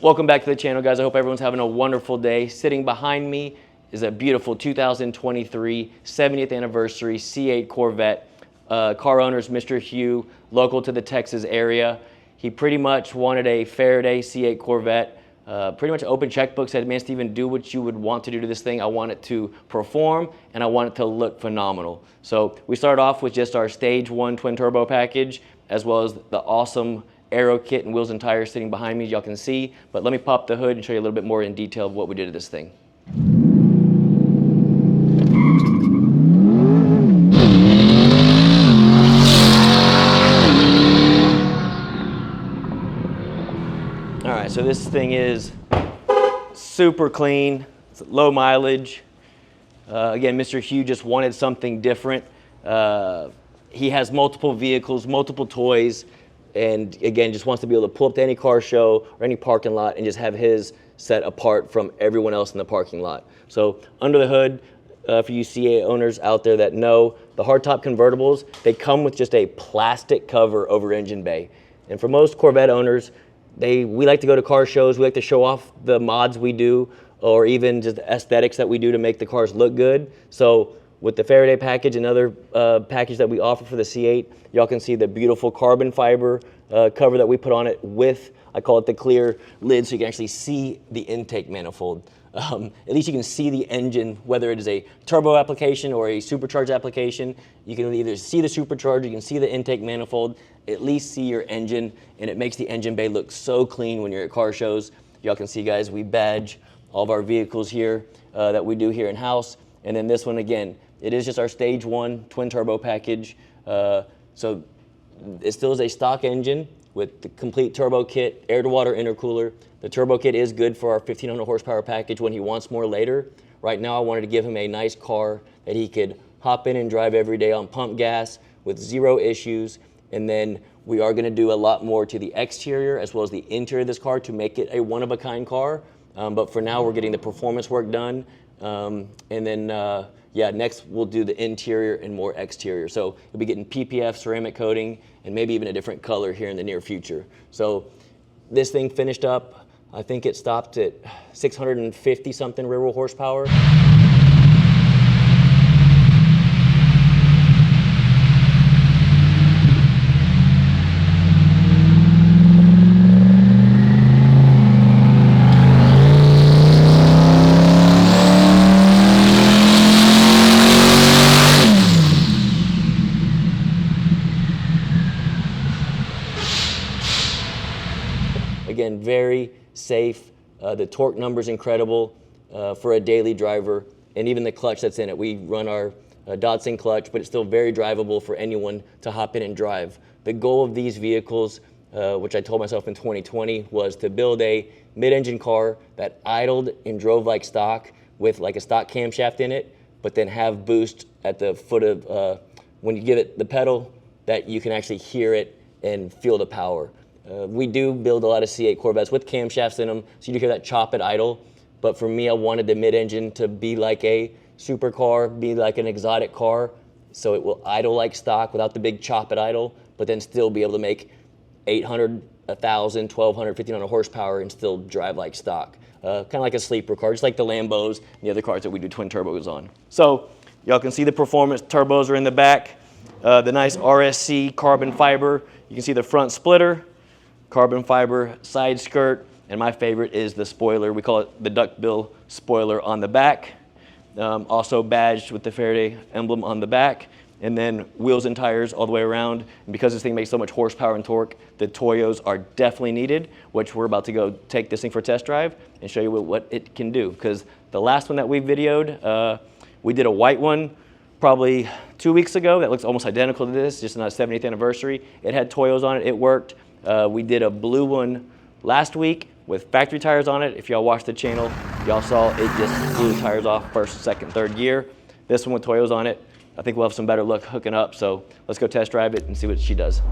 Welcome back to the channel, guys. I hope everyone's having a wonderful day. Sitting behind me is a beautiful 2023 70th anniversary C8 Corvette. Car owner's Mr. Hugh, local to the Texas area. He pretty much wanted a Fereday C8 Corvette. Pretty much open checkbook, said, man, Steven, do what you would want to do to this thing. I want it to perform and I want it to look phenomenal. So we started off with just our stage 1 twin turbo package, as well as the awesome Aero kit and wheels and tires sitting behind me, as y'all can see. But let me pop the hood and show you a little bit more in detail of what we did to this thing. All right, so this thing is super clean, it's low mileage. Again, Mr. Hugh just wanted something different. He has multiple vehicles, multiple toys, and again, just wants to be able to pull up to any car show or any parking lot and just have his set apart from everyone else in the parking lot. So under the hood, for you C8 owners out there that know, the hardtop convertibles, they come with just a plastic cover over engine bay. And for most Corvette owners, we like to go to car shows, we like to show off the mods we do, or even just the aesthetics that we do to make the cars look good. So with the Fereday package and other package that we offer for the C8, y'all can see the beautiful carbon fiber cover that we put on it with, I call it the clear lid, so you can actually see the intake manifold. At least you can see the engine, whether it is a turbo application or a supercharged application. You can either see the supercharger, you can see the intake manifold, at least see your engine, and it makes the engine bay look so clean when you're at car shows. Y'all can see, guys, we badge all of our vehicles here that we do here in-house. And then this one, again, it is just our stage 1 twin turbo package. So it still is a stock engine with the complete turbo kit, air-to-water intercooler. The turbo kit is good for our 1500 horsepower package when he wants more later. Right now, I wanted to give him a nice car that he could hop in and drive every day on pump gas with 0 issues. And then we are gonna do a lot more to the exterior as well as the interior of this car to make it a one-of-a-kind car. But for now, we're getting the performance work done. And then, yeah, next we'll do the interior and more exterior. So you'll be getting PPF, ceramic coating, and maybe even a different color here in the near future. So this thing finished up, I think it stopped at 650 something rear-wheel horsepower. Again, very safe. The torque number is incredible for a daily driver, and even the clutch that's in it. We run our Dodson clutch, but it's still very drivable for anyone to hop in and drive. The goal of these vehicles, which I told myself in 2020, was to build a mid-engine car that idled and drove like stock with like a stock camshaft in it, but then have boost at the foot of, when you give it the pedal, that you can actually hear it and feel the power. We do build a lot of C8 Corvettes with camshafts in them, so you hear that chop at idle. But for me, I wanted the mid-engine to be like a supercar, be like an exotic car, so it will idle like stock without the big chop at idle, but then still be able to make 800, 1,000, 1,200, 1,500 horsepower and still drive like stock. Kind of like a sleeper car, just like the Lambos and the other cars that we do twin turbos on. So y'all can see the performance. Turbos are in the back. The nice RSC carbon fiber. You can see the front splitter, carbon fiber side skirt, and my favorite is the spoiler. We call it the Duckbill spoiler on the back. Also badged with the Fereday emblem on the back, and then wheels and tires all the way around. And because this thing makes so much horsepower and torque, the Toyos are definitely needed, which we're about to go take this thing for a test drive and show you what it can do. Because the last one that we videoed, we did a white one probably 2 weeks ago that looks almost identical to this, just on our 70th anniversary. It had Toyos on it, it worked. We did a blue one last week with factory tires on it. If y'all watched the channel, y'all saw it just blew the tires off first, second, third gear. This one with Toyos on it, I think we'll have some better luck hooking up. So let's go test drive it and see what she does.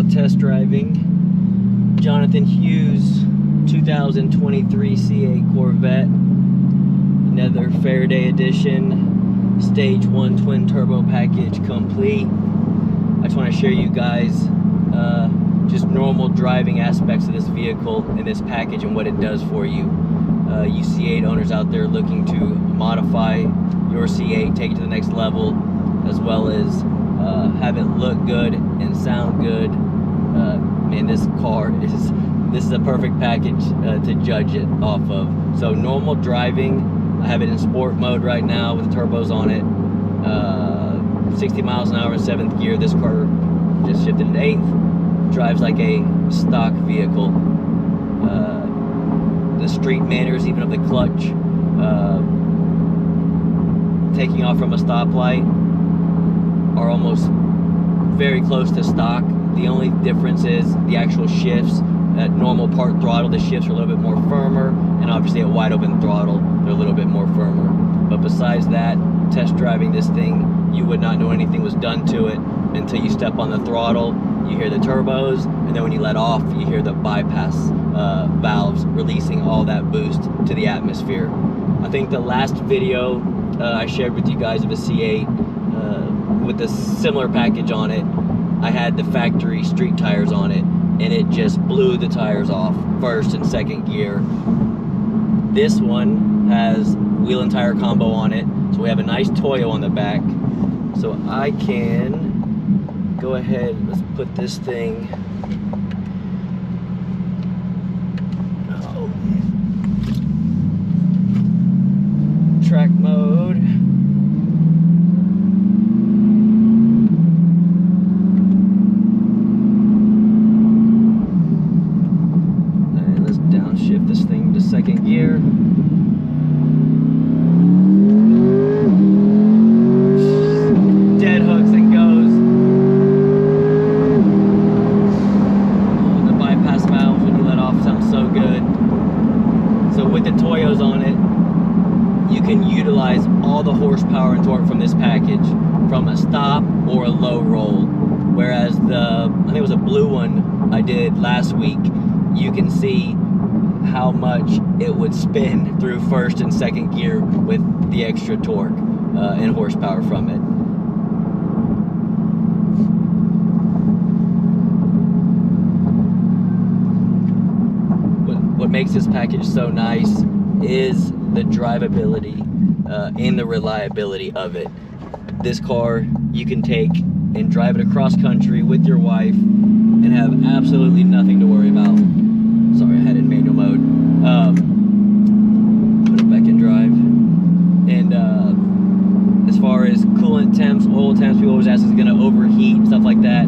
test driving Jonathan Hughes 2023 C8 Corvette, another Fereday Edition, Stage 1 twin turbo package complete. I just want to share you guys just normal driving aspects of this vehicle and this package and what it does for you. You C8 owners out there looking to modify your C8, take it to the next level, as well as have it look good and sound good. Man, this is a perfect package to judge it off of. So normal driving, I have it in sport mode right now with the turbos on it. 60 miles an hour in 7th gear. This car just shifted to 8th. Drives like a stock vehicle. The street manners, even of the clutch, taking off from a stoplight, are almost very close to stock. The only difference is the actual shifts. At normal part throttle, the shifts are a little bit more firmer, and obviously at wide open throttle, they're a little bit more firmer. But besides that, test driving this thing, you would not know anything was done to it until you step on the throttle. You hear the turbos, and then when you let off, you hear the bypass valves releasing all that boost to the atmosphere. I think the last video I shared with you guys of a C8 with a similar package on it, I had the factory street tires on it, and it just blew the tires off, 1st and 2nd gear. This one has wheel and tire combo on it, so we have a nice Toyo on the back. So I can go ahead, let's put this thing, track mode. And let's downshift this thing to 2nd gear. Dead hooks and goes. Oh, the bypass valves when you let off sounds so good. So with the Toyos on it, you can utilize all the horsepower and torque from this package from a stop or a low roll. Whereas I think it was a blue one I did last week, you can see how much it would spin through 1st and 2nd gear with the extra torque and horsepower from it. What makes this package so nice is the drivability and the reliability of it. This car you can take and drive it across country with your wife and have absolutely nothing to worry about. Sorry, I had it in manual mode. Put it back in drive. And as far as coolant temps, oil temps, people always ask is it going to overheat, stuff like that.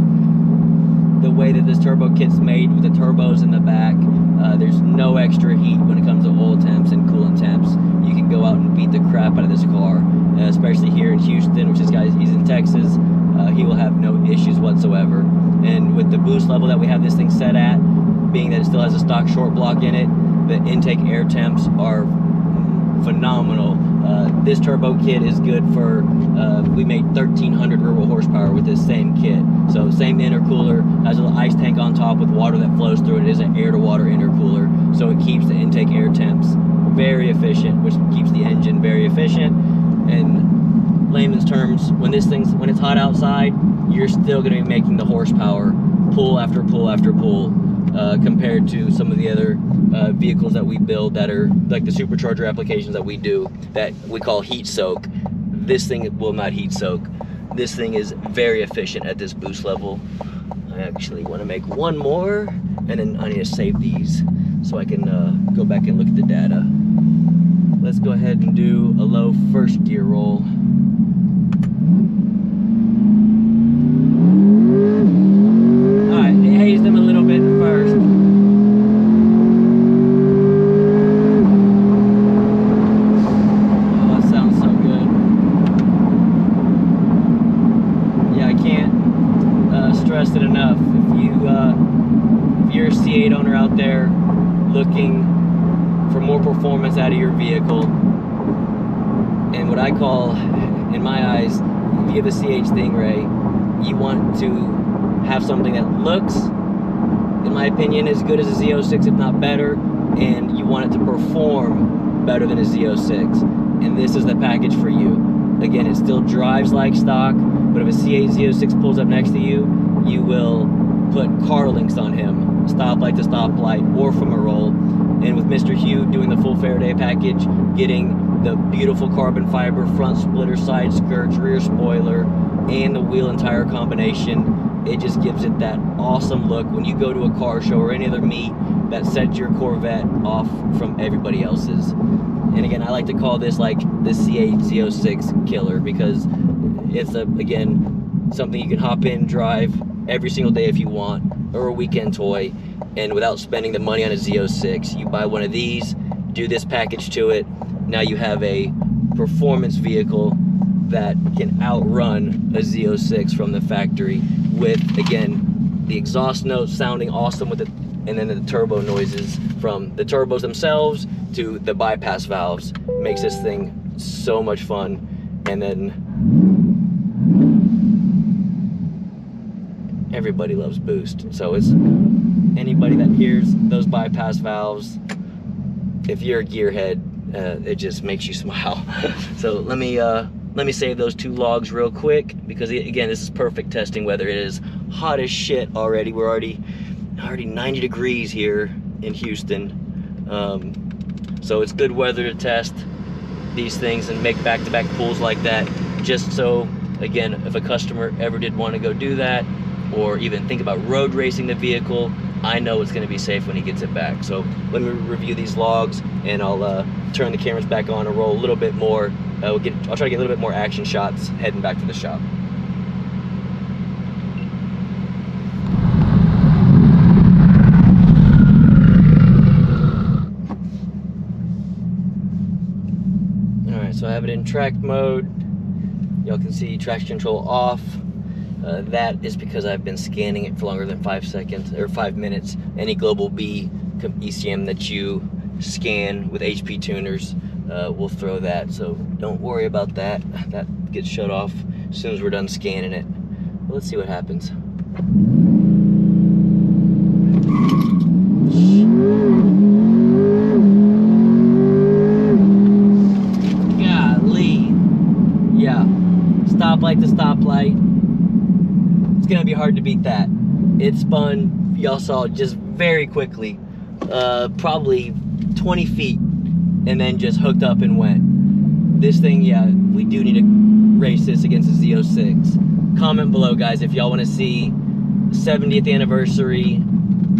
The way that this turbo kit's made with the turbos in the back, there's no extra heat when it comes to oil temps and coolant temps. You can go out and beat the crap out of this car, especially here in Houston, which this guy, he's in Texas. He will have no issues whatsoever. And with the boost level that we have this thing set at, being that it still has a stock short block in it, the intake air temps are phenomenal. This turbo kit is good for, we made 1,300 rear wheel horsepower with this same kit. So same intercooler, has a little ice tank on top with water that flows through it. It is an air to water intercooler, so it keeps the intake air temps very efficient, which keeps the engine very efficient. And layman's terms, when it's hot outside, you're still going to be making the horsepower pull after pull after pull, compared to some of the other vehicles that we build that are like the supercharger applications that we do that we call heat soak. This thing will not heat soak. This thing is very efficient at this boost level. I actually want to make one more, and then I need to save these so I can go back and look at the data. Let's go ahead and do a low 1st gear roll. Alright, it hazed them a little bit first. Oh, that sounds so good. Yeah, I can't stress it enough. If you're a C8 owner out there looking for more performance out of your vehicle, and what I call, in my eyes, if you have a C8 Stingray, you want to have something that looks, in my opinion, as good as a Z06, if not better, and you want it to perform better than a Z06, and this is the package for you. Again, it still drives like stock, but if a C8 Z06 pulls up next to you, you will put car links on him, stoplight to stoplight, or from a roll. And with Mr. Hugh doing the full Fereday package, getting the beautiful carbon fiber front splitter, side skirts, rear spoiler, and the wheel and tire combination, it just gives it that awesome look when you go to a car show or any other meet that sets your Corvette off from everybody else's. And again, I like to call this like the C8 Z06 killer, because it's again something you can hop in, drive every single day if you want, or a weekend toy, and without spending the money on a Z06. You buy one of these, do this package to it, now you have a performance vehicle that can outrun a Z06 from the factory, with, again, the exhaust notes sounding awesome with it, and then the turbo noises from the turbos themselves to the bypass valves. Makes this thing so much fun. And then everybody loves boost, so it's anybody that hears those bypass valves, if you're a gearhead, it just makes you smile. So let me save those 2 logs real quick, because again, this is perfect testing weather. It is hot as shit already. We're already 90 degrees here in Houston, so it's good weather to test these things and make back-to-back pulls like that, just so, again, if a customer ever did want to go do that, or even think about road racing the vehicle, I know it's going to be safe when he gets it back. So let me review these logs, and I'll turn the cameras back on and roll a little bit more. I'll try to get a little bit more action shots heading back to the shop. Alright, so I have it in track mode. Y'all can see traction control off. That is because I've been scanning it for longer than 5 seconds or 5 minutes. Any Global B ECM that you scan with HP tuners will throw that, so don't worry about that. That gets shut off as soon as we're done scanning it. But let's see what happens. Golly. Yeah. Stoplight to stoplight. It's gonna be hard to beat that. It spun, y'all saw, just very quickly, probably 20 feet, and then just hooked up and went. This thing, yeah, we do need to race this against a Z06. Comment below, guys, if y'all want to see 70th anniversary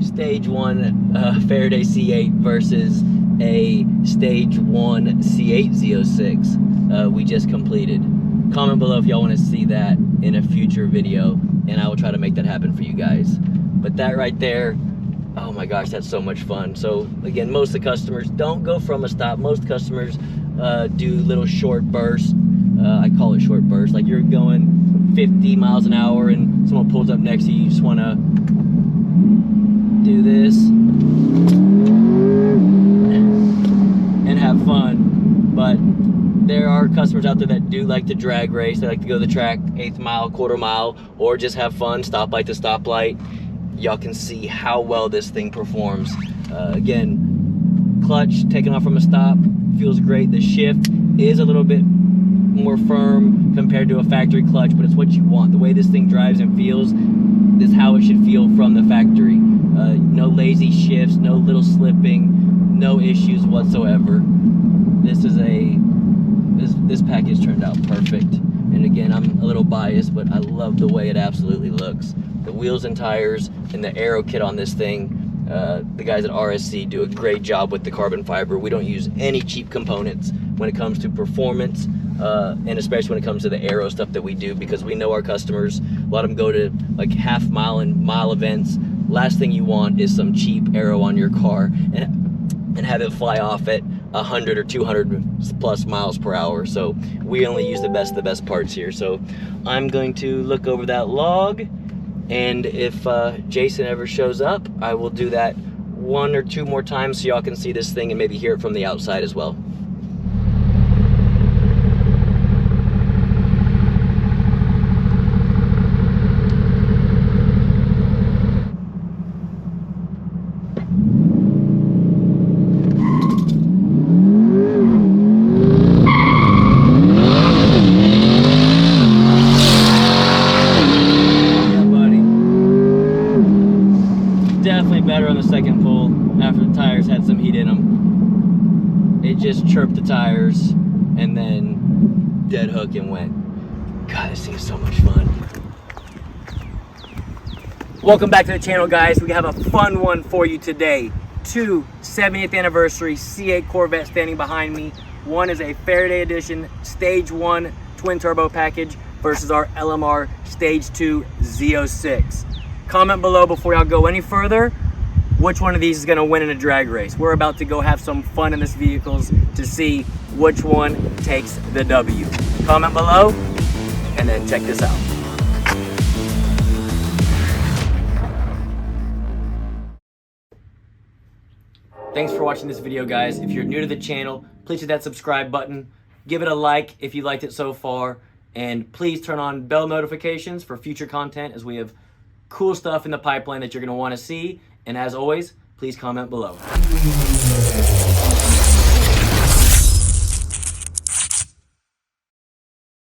stage 1 Fereday C8 versus a stage 1 C8 Z06 we just completed. Comment below if y'all want to see that in a future video, and I will try to make that happen for you guys. But that right there, oh my gosh, that's so much fun. So again, most of the customers don't go from a stop. Most customers do little short bursts. I call it short bursts. Like you're going 50 miles an hour and someone pulls up next to you. You just want to do this and have fun. But there are customers out there that do like to drag race. They like to go to the track, 1/8 mile, 1/4 mile, or just have fun, stoplight to stoplight. Y'all can see how well this thing performs. Again, clutch taking off from a stop feels great. The shift is a little bit more firm compared to a factory clutch, but it's what you want. The way this thing drives and feels is how it should feel from the factory. No lazy shifts, no little slipping, no issues whatsoever. This package turned out perfect. And again, I'm a little biased, but I love the way it absolutely looks. The wheels and tires and the Aero kit on this thing, the guys at RSC do a great job with the carbon fiber. We don't use any cheap components when it comes to performance, and especially when it comes to the Aero stuff that we do, because we know our customers. A lot of them go to like half mile and mile events. Last thing you want is some cheap Aero on your car and have it fly off at 100 or 200 plus miles per hour. So we only use the best parts here. So I'm going to look over that log, and if Jason ever shows up, I will do that 1 or 2 more times so y'all can see this thing and maybe hear it from the outside as well. better on the second pull after the tires had some heat in them. It just chirped the tires and then dead hook and went. God, this thing is so much fun. Welcome back to the channel, guys. We have a fun one for you today. Two 70th anniversary C8 Corvette standing behind me. One is a Fereday Edition Stage 1 twin turbo package versus our LMR Stage 2 Z06. Comment below before y'all go any further which one of these is going to win in a drag race. We're about to go have some fun in this vehicles to see which one takes the W. Comment below and then check this out. Thanks for watching this video, guys. If you're new to the channel, please hit that subscribe button. Give it a like if you liked it so far. And please turn on bell notifications for future content, as we have cool stuff in the pipeline that you're going to want to see. And as always, please comment below.